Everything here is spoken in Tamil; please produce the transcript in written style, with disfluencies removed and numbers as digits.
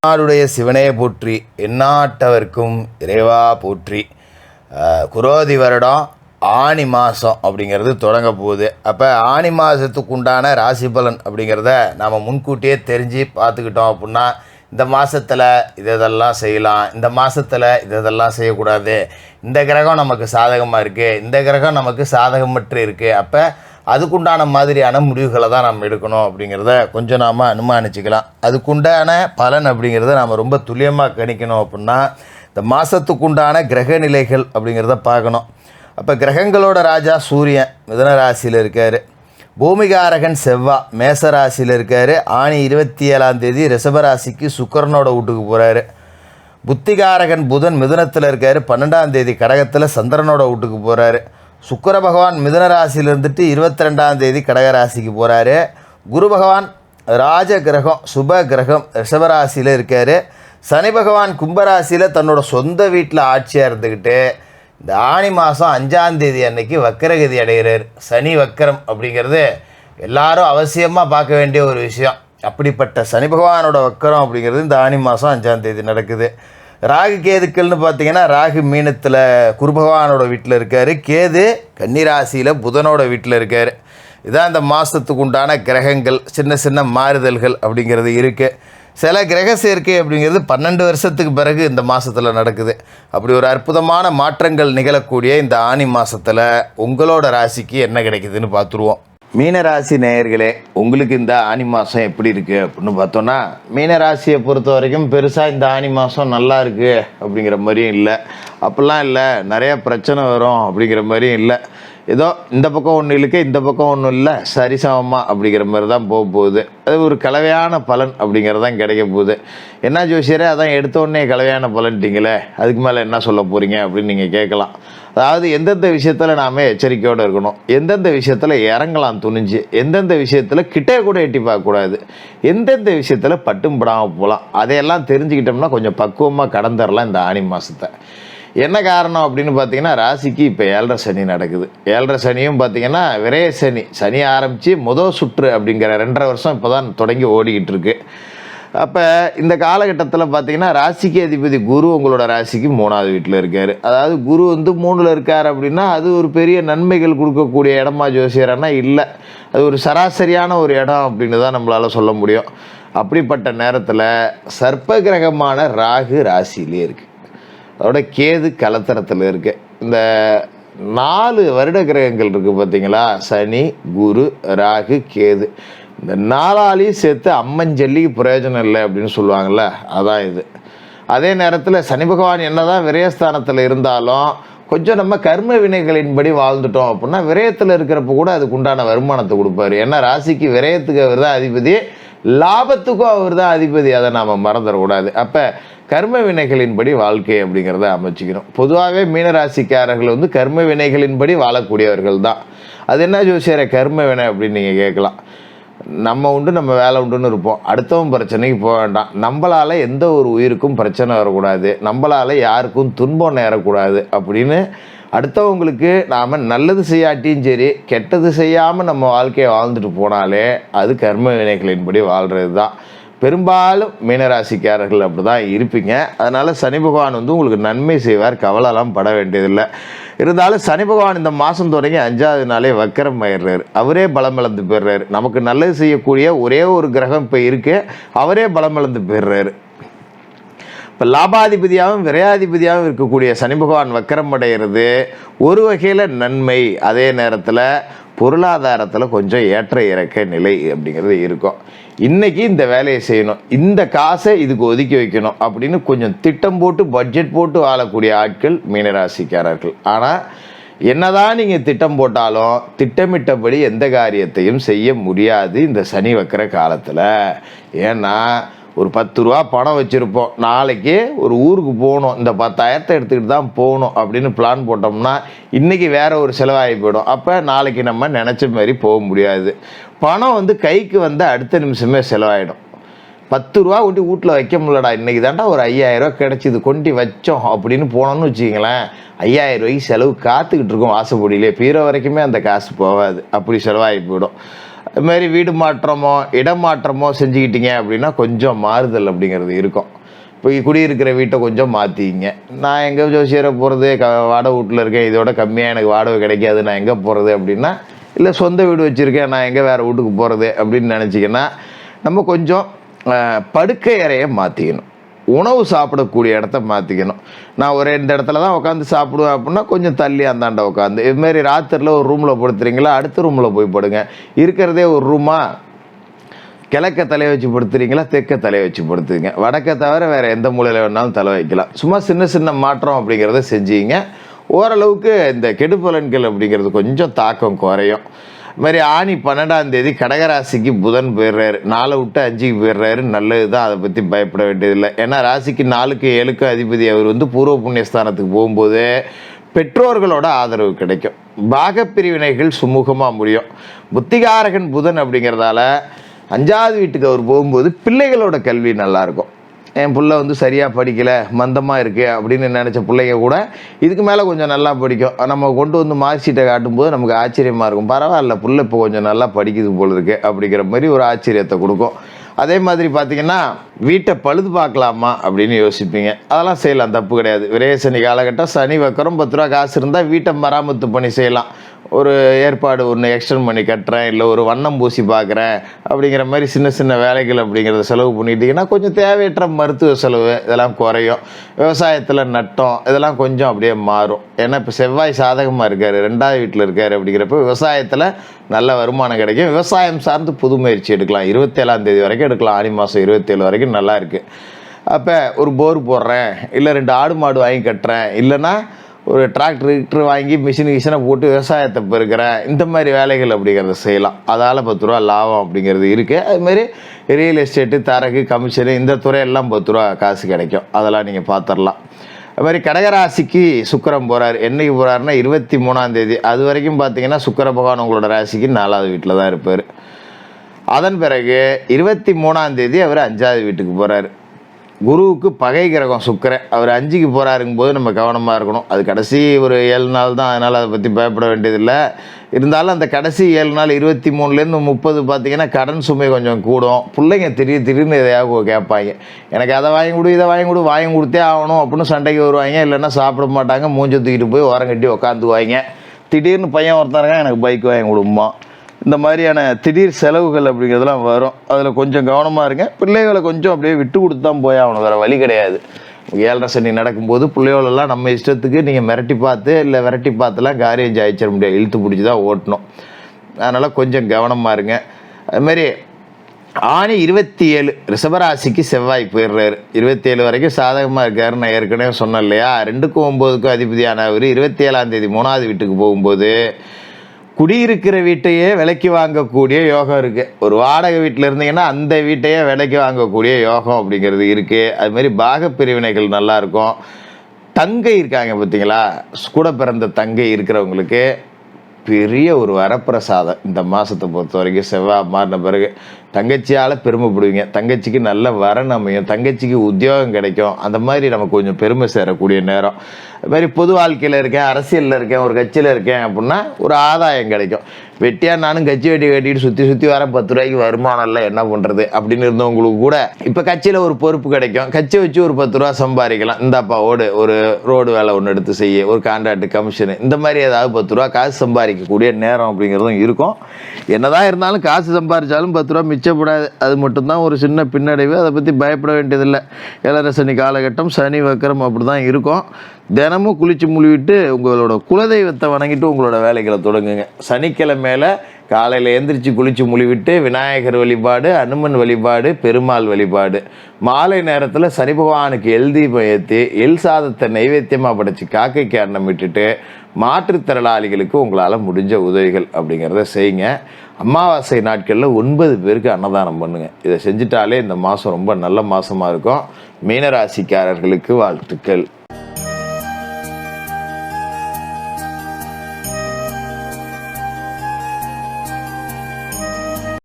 நாடுடைய சிவனே போற்றி, எந்நாட்டவர்க்கும் இறைவா போற்றி. குரோதி வருடம் ஆனி மாதம் அப்படிங்கிறது தொடங்க போகுது. அப்போ ஆனி மாதத்துக்கு உண்டான ராசி பலன் அப்படிங்கிறத நாம் முன்கூட்டியே தெரிஞ்சு பார்த்துக்கிட்டோம் அப்படின்னா, இந்த மாதத்தில் இதெல்லாம் செய்யலாம், இந்த மாதத்தில் இதெல்லாம் செய்யக்கூடாது, இந்த கிரகம் நமக்கு சாதகமாக இருக்குது, இந்த கிரகம் நமக்கு சாதகமற்று இருக்குது, அப்போ அதுக்குண்டான மாதிரியான முடிவுகளை தான் நம்ம எடுக்கணும் அப்படிங்கிறத கொஞ்சம் நாம் அனுமானிச்சிக்கலாம். அதுக்குண்டான பலன் அப்படிங்கிறத நாம் ரொம்ப துல்லியமாக கணிக்கணும் அப்படின்னா, இந்த மாதத்துக்குண்டான கிரக நிலைகள் அப்படிங்கிறத பார்க்கணும். அப்போ கிரகங்களோட ராஜா சூரியன் மிதுன ராசியில் இருக்கார், பூமிகாரகன் செவ்வாய் மேச ராசியில் இருக்கார், ஆனி 27 ரிஷபராசிக்கு சுக்கிரனோட வீட்டுக்கு போகிறாரு, புத்திகாரகன் புதன் மிதுனத்தில் இருக்கார், 12 கடகத்தில் சந்திரனோட வீட்டுக்கு போகிறாரு, சுக்கிர பகவான் மிதுன ராசியில் இருந்துட்டு 22 கடகராசிக்கு போகிறாரு, குரு பகவான் ராஜ கிரகம் சுப கிரகம் ரிஷபராசியில் இருக்கார், சனி பகவான் கும்பராசியில் தன்னோட சொந்த வீட்டில் ஆட்சியாக இருந்துக்கிட்டு இந்த ஆனி மாதம் 5 அன்னைக்கு வக்கரகதி அடைகிறார். சனி வக்கரம் அப்படிங்கிறது எல்லாரும் அவசியமாக பார்க்க வேண்டிய ஒரு விஷயம். அப்படிப்பட்ட சனி பகவானோட வக்கரம் அப்படிங்கிறது இந்த ஆனி மாதம் 5 நடக்குது. ராகு கேதுக்கள்னு பார்த்தீங்கன்னா, ராகு மீனத்தில் குரு பகவானோட வீட்டில் இருக்கார், கேது கன்னிராசியில் புதனோட வீட்டில் இருக்கார். இதான் இந்த மாதத்துக்கு உண்டான கிரகங்கள். சின்ன சின்ன மாறுதல்கள் அப்படிங்கிறது இருக்குது. சில கிரக சேர்க்கை அப்படிங்கிறது 12 வருஷத்துக்கு பிறகு இந்த மாதத்தில் நடக்குது. அப்படி ஒரு அற்புதமான மாற்றங்கள் நிகழக்கூடிய இந்த ஆனி மாதத்தில் உங்களோட ராசிக்கு என்ன கிடைக்குதுன்னு பார்த்துருவோம். மீனராசி நேயர்களே, உங்களுக்கு இந்த ஆனி மாதம் எப்படி இருக்குது அப்படின்னு பார்த்தோன்னா, மீனராசியை பொறுத்த வரைக்கும் பெருசாக இந்த ஆனி மாதம் நல்லா இருக்குது அப்படிங்கிற மாதிரியும் இல்லை, அப்படிலாம் இல்லை, நிறையா பிரச்சனை வரும் அப்படிங்கிற மாதிரியும் இல்லை. ஏதோ இந்த பக்கம் ஒன்றும் இருக்கு, இந்த பக்கம் ஒன்றும் இல்லை, சரிசமமாக அப்படிங்கிற மாதிரி தான் போக போகுது. அது ஒரு கலவையான பலன் அப்படிங்கிறது தான் கிடைக்க போகுது. என்ன ஜோசியரே, அதான் எடுத்த உடனே கலவையான பலன்ட்டிங்களே, அதுக்கு மேலே என்ன சொல்ல போகிறீங்க அப்படின்னு நீங்கள் கேட்கலாம். அதாவது எந்தெந்த விஷயத்தில் நாம் எச்சரிக்கையோடு இருக்கணும், எந்தெந்த விஷயத்தில் இறங்கலாம் துணிஞ்சு, எந்தெந்த விஷயத்தில் கிட்டே கூட எட்டி பார்க்கக்கூடாது, எந்தெந்த விஷயத்தில் பட்டும் படாமல் போகலாம், அதையெல்லாம் தெரிஞ்சுக்கிட்டோம்னா கொஞ்சம் பக்குவமாக கடந்துடலாம் இந்த ஆனி மாதத்தை. என்ன காரணம் அப்படின்னு பார்த்தீங்கன்னா, ராசிக்கு இப்போ 7.5 சனி நடக்குது. 7.5 சனியும் பார்த்தீங்கன்னா விரைய சனி, சனி ஆரம்பித்து முதல் சுற்று அப்படிங்கிற 2.5 வருஷம் இப்போ தான் தொடங்கி ஓடிக்கிட்டு இருக்கு. அப்போ இந்த காலகட்டத்தில் பார்த்தீங்கன்னா, ராசிக்கு அதிபதி குரு உங்களோட ராசிக்கு 3வது வீட்டில் இருக்கார். அதாவது குரு 3ல் இருக்கார் அப்படின்னா அது ஒரு பெரிய நன்மைகள் கொடுக்கக்கூடிய இடமா ஜோசியரானா இல்லை, அது ஒரு சராசரியான ஒரு இடம் அப்படின்னு தான் நம்மளால் சொல்ல முடியும். அப்படிப்பட்ட நேரத்தில் சர்ப்ப கிரகமான ராகு ராசியிலே இருக்குது, அதோட கேது கலத்தரத்தில் இருக்குது. இந்த 4 வருட கிரகங்கள் இருக்குது பார்த்தீங்களா, சனி குரு ராகு கேது, இந்த 4ஆலையும் சேர்த்து அம்மஞ்சல்லிக்கு பிரயோஜனம் இல்லை அப்படின்னு சொல்லுவாங்கள்ல, அதான் இது. அதே நேரத்தில் சனி பகவான் என்ன தான் விரயஸ்தானத்தில் இருந்தாலும் கொஞ்சம் நம்ம கர்ம வினைகளின்படி வாழ்ந்துட்டோம் அப்படின்னா விரயத்தில் இருக்கிறப்ப கூட அதுக்கு உண்டான வருமானத்தை கொடுப்பாரு. ஏன்னா ராசிக்கு விரயத்துக்கு அவர் தான் அதிபதி, லாபத்துக்கும் அவர் தான் அதிபதி, அதை நாம் மறந்துடக்கூடாது. அப்போ கர்ம வினைகளின்படி வாழ்க்கை அப்படிங்கிறத அமைச்சிக்கணும். பொதுவாகவே மீனராசிக்காரர்கள் கர்ம வினைகளின்படி வாழக்கூடியவர்கள் தான். அது என்ன ஜோசியரை கர்ம வினை அப்படின்னு நீங்கள் கேட்கலாம். நம்ம உண்டு நம்ம வேலை உண்டுன்னு இருப்போம், அடுத்தவன் பிரச்சனைக்கு போக வேண்டாம், நம்மளால் எந்த ஒரு உயிருக்கும் பிரச்சனை வரக்கூடாது, நம்மளால் யாருக்கும் துன்பம் நேரக்கூடாது அப்படின்னு அடுத்தவங்களுக்கு நாம் நல்லது செய்யாட்டியும் சரி கெட்டது செய்யாமல் நம்ம வாழ்க்கையை வாழ்ந்துட்டு போனாலே அது கர்ம வினைகளின்படி வாழ்கிறது தான். பெரும்பாலும் மீனராசிக்காரர்கள் அப்படி தான் இருப்பீங்க. அதனால் சனி பகவான் உங்களுக்கு நன்மை செய்வார், கவலைலாம் பட வேண்டியதில்லை. இருந்தாலும் சனி பகவான் இந்த மாதம் தொடங்கி 5வது நாளே வக்கரம் ஆயிடுறாரு, அவரே பலம் இழந்து போயிடுறாரு. நமக்கு நல்லது செய்யக்கூடிய ஒரே ஒரு கிரகம் இப்போ இருக்கு, அவரே பலம் இழந்து போயிடுறாரு. இப்போ லாபாதிபதியாகவும் விரையாதிபதியாகவும் இருக்கக்கூடிய சனி பகவான் வக்கரம் அடைகிறது ஒரு வகையில் நன்மை. அதே நேரத்தில் பொருளாதாரத்தில் கொஞ்சம் ஏற்ற இறக்க நிலை அப்படிங்கிறது இருக்கும். இன்றைக்கி இந்த வேலையை செய்யணும், இந்த காசை இதுக்கு ஒதுக்கி வைக்கணும் அப்படின்னு கொஞ்சம் திட்டம் போட்டு பட்ஜெட் போட்டு வாழக்கூடிய ஆட்கள் மீனராசிக்காரர்கள். ஆனால் என்னதான் நீங்கள் திட்டம் போட்டாலும் திட்டமிட்டபடி எந்த காரியத்தையும் செய்ய முடியாது இந்த சனி வக்கர காலத்தில். ஏன்னா ஒரு 10 ரூபா பணம் வச்சுருப்போம், நாளைக்கு ஒரு ஊருக்கு போகணும், இந்த 10,000 எடுத்துக்கிட்டு தான் போகணும் அப்படின்னு பிளான் போட்டோம்னா இன்றைக்கி வேறு ஒரு செலவாகி போயிடும். அப்போ நாளைக்கு நம்ம நினச்ச மாதிரி போக முடியாது. பணம் கைக்கு அடுத்த நிமிஷமே செலவாயிடும். 10 ரூபா கொண்டு வீட்டில் வைக்க முடியலடா, இன்றைக்கி தாண்டா ஒரு 5,000 ரூபா கிடச்சிது கொண்டு வச்சோம் அப்படின்னு போனோம்னு வச்சுக்கிங்களேன், 5,000 ரூபாய்க்கு செலவு காத்துக்கிட்டு இருக்கோம் வாசப்படியிலே, பீரோ வரைக்குமே அந்த காசு போகாது, அப்படி செலவாகி போயிடும். அதுமாதிரி வீடு மாற்றமோ இடம் மாற்றமோ செஞ்சுக்கிட்டீங்க அப்படின்னா கொஞ்சம் மாறுதல் அப்படிங்கிறது இருக்கும். இப்போ குடியிருக்கிற வீட்டை கொஞ்சம் மாற்றிக்கிங்க. நான் எங்கே ஜோசியரை போகிறது, வாடகை வீட்டில் இருக்கேன், இதோட கம்மியாக எனக்கு வாடகை கிடைக்காது, நான் எங்கே போகிறது அப்படின்னா, இல்லை சொந்த வீடு வச்சுருக்கேன், நான் எங்கே வேறு வீட்டுக்கு போகிறது அப்படின்னு நினச்சிங்கன்னா நம்ம கொஞ்சம் படுக்கை அறையை மாற்றிக்கணும். உணவு சாப்பிடக்கூடிய இடத்த மாற்றிக்கணும். நான் ஒரே இந்த இடத்துல தான் உட்காந்து சாப்பிடுவேன் அப்படின்னா கொஞ்சம் தள்ளி அந்தாண்ட உட்காந்து, இதுமாரி ராத்திரியில் ஒரு ரூமில் படுத்துறீங்களா, அடுத்த ரூமில் போய் படுங்க. இருக்கிறதே ஒரு ரூமாக கிழக்க தலையை வச்சு படுத்துறீங்களா, தெற்க தலையை வச்சு படுத்துங்க. வடக்கை தவிர வேறு எந்த மூலையில் வேணாலும் தலை வைக்கலாம். சும்மா சின்ன சின்ன மாற்றம் அப்படிங்கிறத செஞ்சீங்க, ஓரளவுக்கு இந்த கெடுபலன்கள் அப்படிங்கிறது கொஞ்சம் தாக்கம் குறையும். இதுமாதிரி ஆனி 12ஆம் தேதி கடகராசிக்கு புதன் போயிடுறாரு, 4 விட்டு 5க்கு போயிடுறாரு. நல்லது தான், அதை பற்றி பயப்பட வேண்டியதில்லை. ஏன்னா ராசிக்கு 4க்கு 7க்கு அதிபதி அவர் பூர்வ புண்ணியஸ்தானத்துக்கு போகும்போது பெற்றோர்களோட ஆதரவு கிடைக்கும். பாகப்பிரிவினைகள் சுமூகமாக முடியும். புத்திகாரகன் புதன் அப்படிங்கிறதால 5வது வீட்டுக்கு அவர் போகும்போது பிள்ளைகளோட கல்வி நல்லாயிருக்கும். என் பிள்ளை சரியாக படிக்கலை, மந்தமாக இருக்குது அப்படின்னு நினச்ச பிள்ளைங்க கூட இதுக்கு மேலே கொஞ்சம் நல்லா படிக்கும். நம்ம கொண்டு மார்க் ஷீட்டை காட்டும்போது நமக்கு ஆச்சரியமாக இருக்கும். பரவாயில்ல, பிள்ளை இப்போ கொஞ்சம் நல்லா படிக்குது போல இருக்குது அப்படிங்கிற மாதிரி ஒரு ஆச்சரியத்தை கொடுக்கும். அதே மாதிரி பார்த்திங்கன்னா வீட்டை பழுது பார்க்கலாமா அப்படின்னு யோசிப்பீங்க. அதெல்லாம் செய்யலாம், தப்பு கிடையாது. விரயசனி காலகட்டம், சனி வக்கரம், 10 ரூபா காசு இருந்தால் வீட்டை மராமத்து பண்ணி செய்யலாம். ஒரு ஏற்பாடு ஒன்று எக்ஸ்டெண்ட் பண்ணி கட்டுறேன், இல்லை ஒரு வண்ணம் பூசி பார்க்குறேன் அப்படிங்கிற மாதிரி சின்ன சின்ன வேலைகள் அப்படிங்கிறத செலவு பண்ணிட்டீங்கன்னா கொஞ்சம் தேவையற்ற மருத்துவ செலவு இதெல்லாம் குறையும். விவசாயத்தில் நட்டம் இதெல்லாம் கொஞ்சம் அப்படியே மாறும். ஏன்னா இப்போ செவ்வாய் சாதகமாக இருக்கார், 2வது வீட்டில் இருக்கார். அப்படிங்கிறப்ப விவசாயத்தில் நல்ல வருமானம் கிடைக்கும். விவசாயம் சார்ந்து புது முயற்சி எடுக்கலாம். 27ஆம் தேதி வரைக்கும் எடுக்கலாம். ஆனி மாதம் 27 வரைக்கும் நல்லா இருக்குது. அப்போ ஒரு போர் போடுறேன், இல்லை 2 ஆடு மாடு வாங்கி கட்டுறேன், இல்லைன்னா ஒரு டிராக்டர் வாங்கி மிஷினை போட்டு விவசாயத்தை பெருக்கிறேன், இந்த மாதிரி வேலைகள் அப்படிங்கிறத செய்யலாம். அதால் 10 ரூபா லாபம் அப்படிங்கிறது இருக்குது. அதுமாரி ரியல் எஸ்டேட்டு, தரகு, கமிஷனு இந்த துறையெல்லாம் 10 ரூபா காசு கிடைக்கும். அதெல்லாம் நீங்கள் பார்த்துடலாம். அது மாதிரி கடகராசிக்கு சுக்கிரன் போகிறார். என்றைக்கு போகிறாருன்னா 23ஆம் தேதி. அது வரைக்கும் பார்த்தீங்கன்னா சுக்கிர பகவான் உங்களோட ராசிக்கு 4வது வீட்டில் தான் இருப்பார். அதன் பிறகு 23ஆம் தேதி அவர் 5வது வீட்டுக்கு போகிறார். குருவுக்கு பகை கிரகம் சுக்கிரன், அவர் 5க்கு போகிறாருங்கும் போது நம்ம கவனமாக இருக்கணும். அது கடைசி ஒரு 7 நாள் தான், அதனால் அதை பற்றி பயப்பட வேண்டியதில்லை. இருந்தாலும் அந்த கடைசி 7 நாள் 23லேருந்து 30 பார்த்தீங்கன்னா கடன் சுமை கொஞ்சம் கூடும். பிள்ளைங்க திடீர்னு எதையாவது கேட்பாங்க, எனக்கு அதை வாங்கி கொடு, இதை வாங்கி கொடுத்தே ஆகணும் அப்படின்னு சண்டைக்கு வருவாங்க. இல்லைன்னா சாப்பிட மாட்டாங்க, மூஞ்ச தூக்கிட்டு போய் ஓரம் கட்டி உக்காந்துக்குவாங்க. திடீர்னு பையன் ஒருத்தருங்க எனக்கு பைக் வாங்கி கொடுமா, இந்த மாதிரியான திடீர் செலவுகள் அப்படிங்கிறதுலாம் வரும். அதில் கொஞ்சம் கவனமாக இருங்க. பிள்ளைகளை கொஞ்சம் அப்படியே விட்டு கொடுத்து தான் போய் ஆகணும், வேறு வழி கிடையாது. 7.5 சனி நடக்கும்போது பிள்ளைகளெல்லாம் நம்ம இஷ்டத்துக்கு நீங்கள் மிரட்டி பார்த்து இல்லை விரட்டி பார்த்துலாம் காரியம் ஜாயிச்சிட முடியாது, இழுத்து பிடிச்சி தான் ஓட்டணும். அதனால் கொஞ்சம் கவனமாக இருங்க. அதுமாரி ஆனி 27 ரிஷபராசிக்கு செவ்வாய் போயிடுறாரு. 27 வரைக்கும் சாதகமாக இருக்காரு. நான் ஏற்கனவே சொன்னேன் இல்லையா, 2க்கும் 9க்கும் அதிபதியான அவர் 27ஆம் தேதி 3வது வீட்டுக்கு போகும்போது குடியிருக்கிற வீட்டையே விலைக்கு வாங்கக்கூடிய யோகம் இருக்குது. ஒரு வாடகை வீட்டில் இருந்தீங்கன்னா அந்த வீட்டையே விலைக்கு வாங்கக்கூடிய யோகம் அப்படிங்கிறது இருக்குது. அதுமாரி பாகப்பிரிவினைகள் நல்லாயிருக்கும். தங்கை இருக்காங்க பார்த்தீங்களா, கூட பிறந்த தங்கை இருக்கிறவங்களுக்கு பெரிய ஒரு வரப்பிரசாதம் இந்த மாதத்தை பொறுத்த வரைக்கும். செவ்வாய் மாறின பிறகு தங்கச்சியால் பெருமைப்படுவீங்க. தங்கச்சிக்கு நல்ல வரன் அமையும், தங்கச்சிக்கு உத்தியோகம் கிடைக்கும். அந்த மாதிரி நமக்கு கொஞ்சம் பெருமை சேரக்கூடிய நேரம். அது மாதிரி பொது வாழ்க்கையில் இருக்கேன், அரசியலில் இருக்கேன், ஒரு கட்சியில் இருக்கேன் அப்படின்னா ஒரு ஆதாயம் கிடைக்கும். வெட்டியாக நானும் கட்சி வெட்டி கட்டிட்டு சுற்றி வரேன், 10 ரூபாய்க்கு வருமானம் இல்லை, என்ன பண்ணுறது அப்படின்னு இருந்தவங்களுக்கு கூட இப்போ கட்சியில் ஒரு பொறுப்பு கிடைக்கும். கட்சி வச்சு ஒரு 10 ரூபா சம்பாதிக்கலாம். இந்தாப்பா ஒரு ரோடு வேலை ஒன்று எடுத்து செய்ய, ஒரு கான்ட்ராக்ட் கமிஷனு, இந்த மாதிரி ஏதாவது 10 ரூபா காசு சம்பாதிக்கக்கூடிய நேரம் அப்படிங்கிறதும் இருக்கும். என்னதான் இருந்தாலும் காசு சம்பாதிச்சாலும் 10 ரூபா மிச்சப்படாது. அது மட்டும்தான் ஒரு சின்ன பின்னடைவு. அதை பற்றி பயப்பட வேண்டியதில்லை. 7.5 சனி காலகட்டம், சனி வக்கரம் அப்படி தான் இருக்கும். தினமும் குளிச்சு முழுவிட்டு உங்களோட குலதெய்வத்தை வணங்கிட்டு உங்களோட வேலைகளை தொடங்குங்க. சனிக்கிழமையில காலையில் எழுந்திரிச்சு குளிச்சு முழுவிட்டு விநாயகர் வழிபாடு, அனுமன் வழிபாடு, பெருமாள் வழிபாடு. மாலை நேரத்தில் சனி பகவானுக்கு எல் தீபம் ஏற்றி எல் சாதத்தை நைவேத்தியமாக படைச்சி காக்கைக்கு அன்னம் விட்டுட்டு மாற்றுத்திறனாளிகளுக்கு உங்களால் முடிஞ்ச உதவிகள் அப்படிங்கிறத செய்யுங்க. அமாவாசை நாட்களில் 9 பேருக்கு அன்னதானம் பண்ணுங்கள். இதை செஞ்சிட்டாலே இந்த மாதம் ரொம்ப நல்ல மாதமாக இருக்கும். மீனராசிக்காரர்களுக்கு வாழ்த்துக்கள்.